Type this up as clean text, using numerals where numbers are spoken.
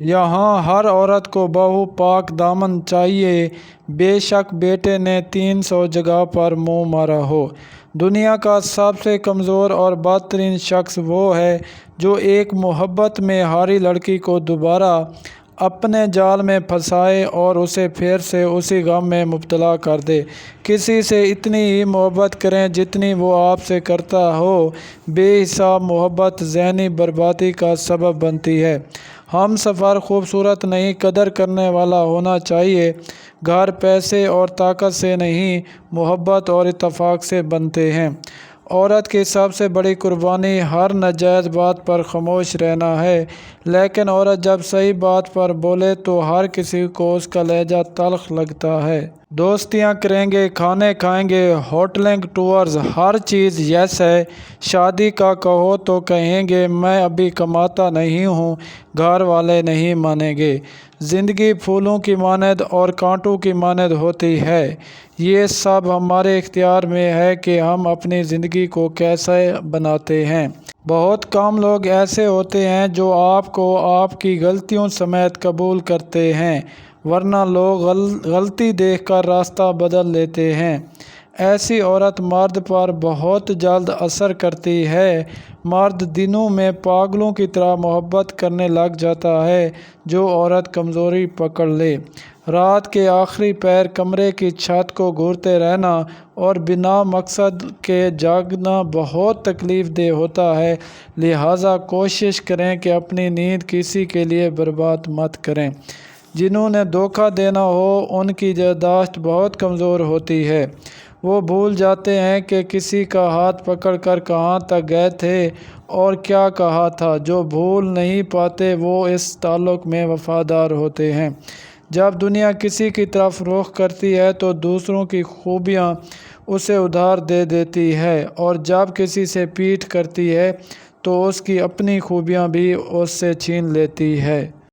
यहाँ हर औरत को बहू पाक दामन चाहिए। बेशक बेटे ने 300 जगह पर मुंह मारा हो। दुनिया का सबसे कमज़ोर और बदतरीन शख्स वो है जो एक मोहब्बत में हारी लड़की को दोबारा अपने जाल में फंसाए और उसे फिर से उसी गम में मुब्तला कर दे। किसी से इतनी ही मोहब्बत करें जितनी वो आपसे करता हो। बेहिसाब मोहब्बत ज़हनी बर्बादी का सबब बनती है। हम सफ़र खूबसूरत नहीं, कदर करने वाला होना चाहिए। घर पैसे और ताकत से नहीं, मोहब्बत और इत्तेफाक से बनते हैं। औरत की सबसे बड़ी कुर्बानी हर नाजायज़ बात पर खामोश रहना है, लेकिन औरत जब सही बात पर बोले तो हर किसी को उसका लहजा तल्ख लगता है। दोस्तियाँ करेंगे, खाने खाएंगे, होटलिंग टूर्स, हर चीज़ यस है। शादी का कहो तो कहेंगे मैं अभी कमाता नहीं हूँ, घर वाले नहीं मानेंगे। ज़िंदगी फूलों की मानद और कांटों की मानद होती है। ये सब हमारे इख्तियार में है कि हम अपनी ज़िंदगी को कैसे बनाते हैं। बहुत कम लोग ऐसे होते हैं जो आपको आपकी गलतियों समेत कबूल करते हैं, वरना लोग गलती देखकर रास्ता बदल लेते हैं। ऐसी औरत मर्द पर बहुत जल्द असर करती है। मर्द दिनों में पागलों की तरह मोहब्बत करने लग जाता है। जो औरत कमज़ोरी पकड़ ले, रात के आखिरी पैर कमरे की छत को घूरते रहना और बिना मकसद के जागना बहुत तकलीफ़ देह होता है। लिहाजा कोशिश करें कि अपनी नींद किसी के लिए बर्बाद मत करें। जिन्होंने धोखा देना हो उनकी याददाश्त बहुत कमज़ोर होती है। वो भूल जाते हैं कि किसी का हाथ पकड़कर कहाँ तक गए थे और क्या कहा था। जो भूल नहीं पाते वो इस ताल्लुक़ में वफ़ादार होते हैं। जब दुनिया किसी की तरफ रुख करती है तो दूसरों की खूबियाँ उसे उधार दे देती है, और जब किसी से पीठ करती है तो उसकी अपनी खूबियाँ भी उससे छीन लेती है।